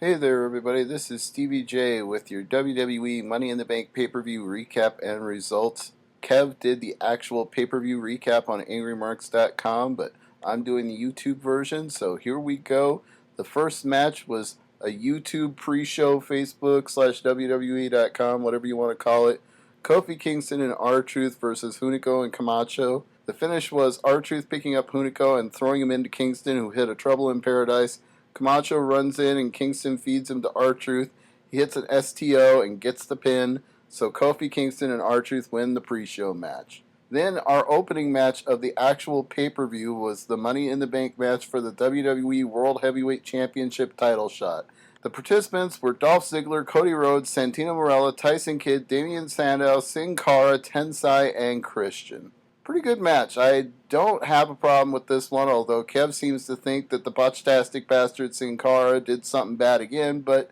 Hey there, everybody. This is Stevie J with your WWE Money in the Bank pay-per-view recap and results. Kev did the actual pay-per-view recap on AngryMarks.com, but I'm doing the YouTube version, so here we go. The first match was a YouTube pre-show, Facebook/WWE.com, whatever you want to call it. Kofi Kingston and RTruth versus Hunico and Camacho. The finish was RTruth picking up Hunico and throwing him into Kingston, who hit a Trouble in Paradise. Camacho runs in and Kingston feeds him to RTruth. He hits an STO and gets the pin, so Kofi Kingston and RTruth win the pre-show match. Then our opening match of the actual pay-per-view was the Money in the Bank match for the WWE World Heavyweight Championship title shot. The participants were Dolph Ziggler, Cody Rhodes, Santino Marella, Tyson Kidd, Damian Sandow, Sin Cara, Tensai, and Christian. Pretty good match. I don't have a problem with this one, although Kev seems to think that the botchtastic bastard Sin Cara did something bad again, but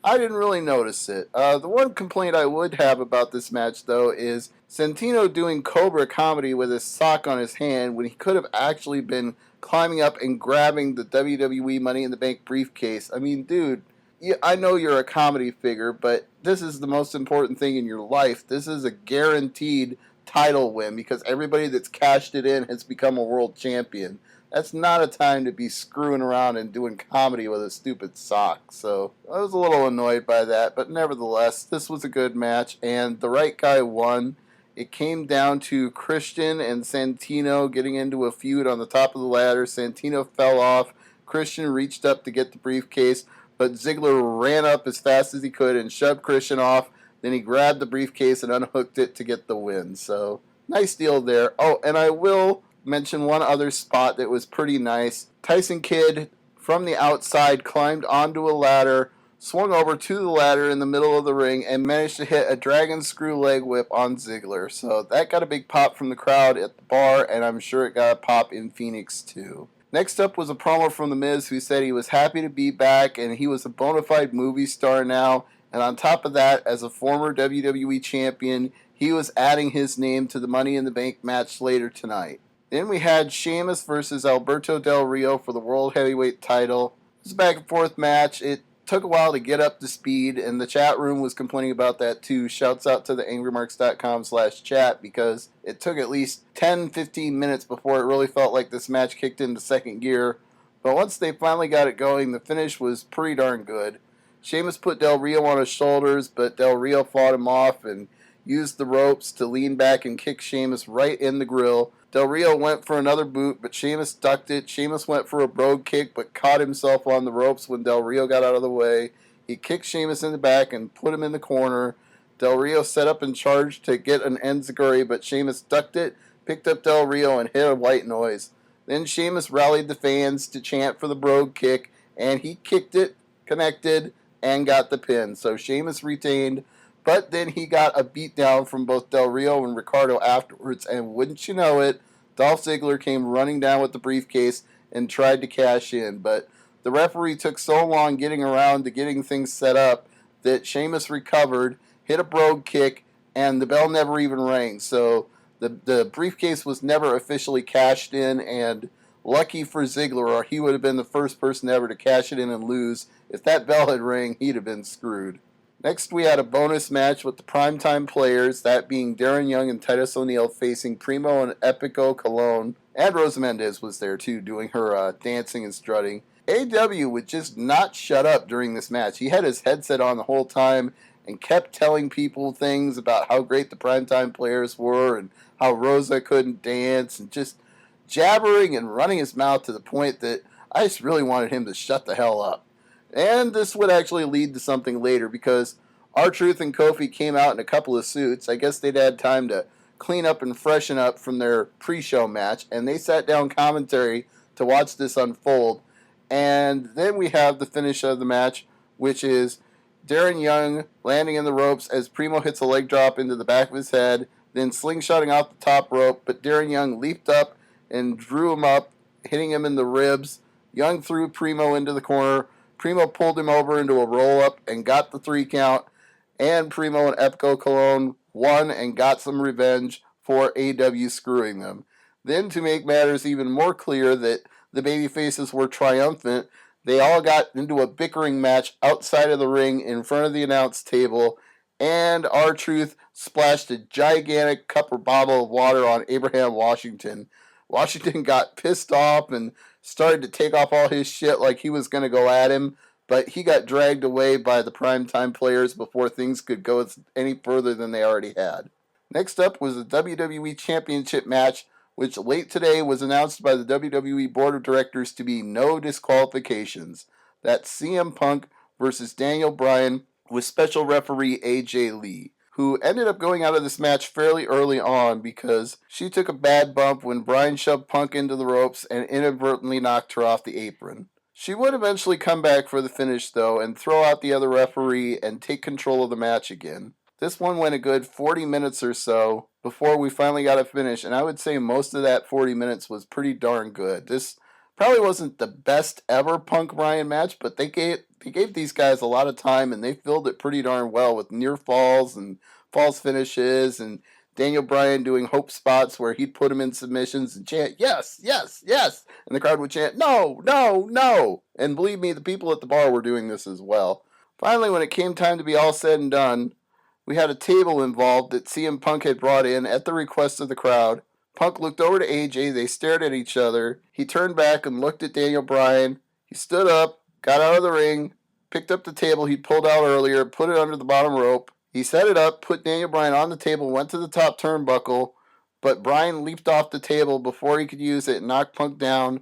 I didn't really notice it. The one complaint I would have about this match, though, is Santino doing Cobra comedy with his sock on his hand when he could have actually been climbing up and grabbing the WWE Money in the Bank briefcase. I mean, dude, I know you're a comedy figure, but this is the most important thing in your life. This is a guaranteed title win because everybody that's cashed it in has become a world champion. That's not a time to be screwing around and doing comedy with a stupid sock. So I was a little annoyed by that, but nevertheless, this was a good match, and the right guy won. It came down to Christian and Santino getting into a feud on the top of the ladder. Santino fell off. Christian reached up to get the briefcase, but Ziggler ran up as fast as he could and shoved Christian off. Then he grabbed the briefcase and unhooked it to get the win. So, nice deal there. Oh, and I will mention one other spot that was pretty nice. Tyson Kidd, from the outside, climbed onto a ladder, swung over to the ladder in the middle of the ring, and managed to hit a dragon screw leg whip on Ziggler. So, that got a big pop from the crowd at the bar, and I'm sure it got a pop in Phoenix, too. Next up was a promo from The Miz, who said he was happy to be back, and he was a bona fide movie star now. And on top of that, as a former WWE champion, he was adding his name to the Money in the Bank match later tonight. Then we had Sheamus versus Alberto Del Rio for the World Heavyweight title. It was a back and forth match. It took a while to get up to speed, and the chat room was complaining about that too. Shouts out to the AngryMarks.com/chat because it took at least 10-15 minutes before it really felt like this match kicked into second gear. But once they finally got it going, the finish was pretty darn good. Sheamus put Del Rio on his shoulders, but Del Rio fought him off and used the ropes to lean back and kick Sheamus right in the grill. Del Rio went for another boot, but Sheamus ducked it. Sheamus went for a brogue kick, but caught himself on the ropes when Del Rio got out of the way. He kicked Sheamus in the back and put him in the corner. Del Rio set up and charged to get an enziguri, but Sheamus ducked it, picked up Del Rio, and hit a white noise. Then Sheamus rallied the fans to chant for the brogue kick, and he kicked it, connected, and got the pin. So Sheamus retained, but then he got a beatdown from both Del Rio and Ricardo afterwards, and wouldn't you know it, Dolph Ziggler came running down with the briefcase and tried to cash in, but the referee took so long getting around to getting things set up that Sheamus recovered, hit a brogue kick, and the bell never even rang. So the briefcase was never officially cashed in, and lucky for Ziggler, or he would have been the first person ever to cash it in and lose. If that bell had rang, he'd have been screwed. Next, we had a bonus match with the primetime players, that being Darren Young and Titus O'Neil facing Primo and Epico Colon. And Rosa Mendez was there, too, doing her dancing and strutting. AW would just not shut up during this match. He had his headset on the whole time and kept telling people things about how great the primetime players were and how Rosa couldn't dance, and just jabbering and running his mouth to the point that I just really wanted him to shut the hell up. And this would actually lead to something later because RTruth and Kofi came out in a couple of suits. I guess they'd had time to clean up and freshen up from their pre-show match, and they sat down commentary to watch this unfold. And then we have the finish of the match, which is Darren Young landing in the ropes as Primo hits a leg drop into the back of his head, then slingshotting off the top rope, but Darren Young leaped up and drew him up, hitting him in the ribs. Young threw Primo into the corner. Primo pulled him over into a roll-up and got the 3 count, and Primo and Epico Colon won and got some revenge for AW screwing them. Then, to make matters even more clear that the babyfaces were triumphant, They all got into a bickering match outside of the ring in front of the announce table, and RTruth splashed a gigantic cup or bottle of water on Abraham Washington. Washington got pissed off and started to take off all his shit like he was going to go at him, but he got dragged away by the primetime players before things could go any further than they already had. Next up was the WWE Championship match, which late today was announced by the WWE Board of Directors to be no disqualifications. That's CM Punk versus Daniel Bryan with special referee AJ Lee, who ended up going out of this match fairly early on because she took a bad bump when Bryan shoved Punk into the ropes and inadvertently knocked her off the apron. She would eventually come back for the finish, though, and throw out the other referee and take control of the match again. This one went a good 40 minutes or so before we finally got a finish, and I would say most of that 40 minutes was pretty darn good. This probably wasn't the best ever Punk Bryan match, but they gave these guys a lot of time, and they filled it pretty darn well with near falls and false finishes, and Daniel Bryan doing hope spots where he'd put him in submissions and chant, yes, yes, yes, and the crowd would chant, no, no, no. And believe me, the people at the bar were doing this as well. Finally, when it came time to be all said and done, we had a table involved that CM Punk had brought in at the request of the crowd. Punk looked over to AJ, they stared at each other. He turned back and looked at Daniel Bryan. He stood up, got out of the ring, picked up the table he'd pulled out earlier, put it under the bottom rope. He set it up, put Daniel Bryan on the table, went to the top turnbuckle, but Bryan leaped off the table before he could use it and knocked Punk down,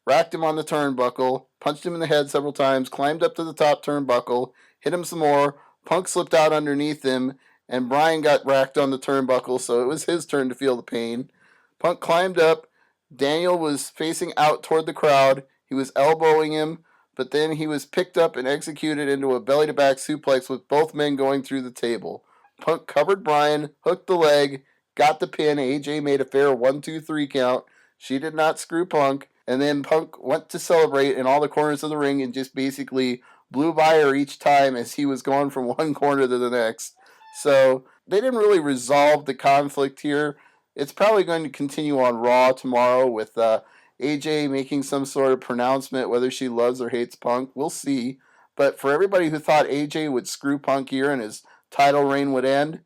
racked him on the turnbuckle, punched him in the head several times, climbed up to the top turnbuckle, hit him some more. Punk slipped out underneath him, and Bryan got racked on the turnbuckle, so it was his turn to feel the pain. Punk climbed up. Daniel was facing out toward the crowd. He was elbowing him, but then he was picked up and executed into a belly-to-back suplex with both men going through the table. Punk covered Bryan, hooked the leg, got the pin. AJ made a fair 1-2-3 count. She did not screw Punk, and then Punk went to celebrate in all the corners of the ring and just basically blew by her each time as he was going from one corner to the next. So they didn't really resolve the conflict here. It's probably going to continue on Raw tomorrow with AJ making some sort of pronouncement whether she loves or hates Punk. We'll see. But for everybody who thought AJ would screw Punk here and his title reign would end,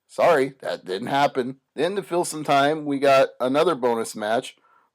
sorry, that didn't happen. Then to fill some time, we got another bonus match.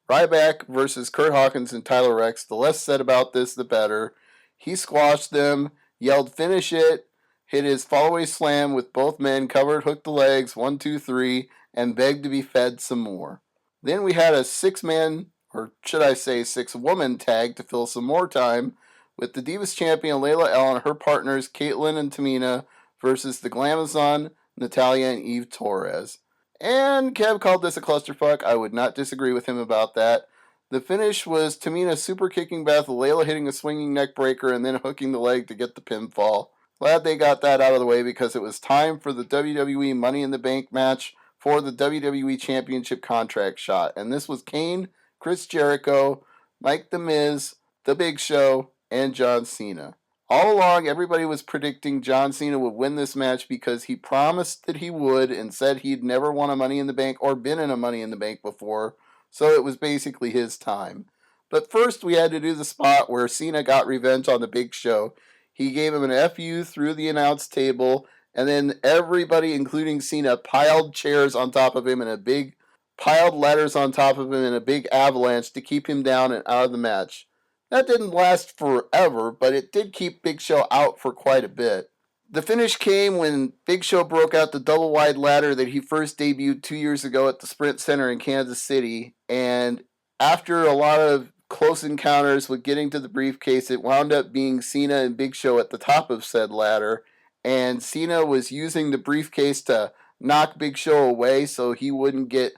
Ryback versus Kurt Hawkins and Tyler Rex. The less said about this, the better. He squashed them, yelled finish it, hit his fallaway slam with both men, covered, hooked the legs, 1-2-3, and begged to be fed some more. Then we had a 6-man, or should I say 6-woman tag to fill some more time with the Divas champion Layla El and her partners Caitlyn and Tamina versus the Glamazon, Natalya, and Eve Torres. And Kev called this a clusterfuck. I would not disagree with him about that. The finish was Tamina super kicking Beth, Layla hitting a swinging neck breaker, and then hooking the leg to get the pinfall. Glad they got that out of the way because it was time for the WWE Money in the Bank match for the WWE Championship contract shot. And this was Kane, Chris Jericho, Mike The Miz, The Big Show, and John Cena. All along, everybody was predicting John Cena would win this match because he promised that he would and said he'd never won a Money in the Bank or been in a Money in the Bank before. So it was basically his time. But first we had to do the spot where Cena got revenge on the Big Show. He gave him an FU through the announce table, and then everybody, including Cena, piled chairs on top of him and piled ladders on top of him in a big avalanche to keep him down and out of the match. That didn't last forever, but it did keep Big Show out for quite a bit. The finish came when Big Show broke out the double wide ladder that he first debuted 2 years ago at the Sprint Center in Kansas City. And after a lot of close encounters with getting to the briefcase, it wound up being Cena and Big Show at the top of said ladder. And Cena was using the briefcase to knock Big Show away so he wouldn't get,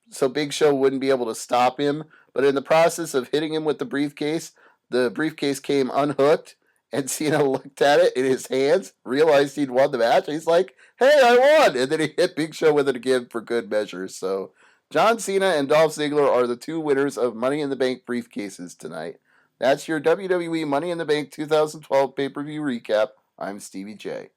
so Big Show wouldn't be able to stop him. But in the process of hitting him with the briefcase came unhooked. And Cena looked at it in his hands, realized he'd won the match. He's like, hey, I won! And then he hit Big Show with it again for good measure. So John Cena and Dolph Ziggler are the two winners of Money in the Bank briefcases tonight. That's your WWE Money in the Bank 2012 pay-per-view recap. I'm Stevie J.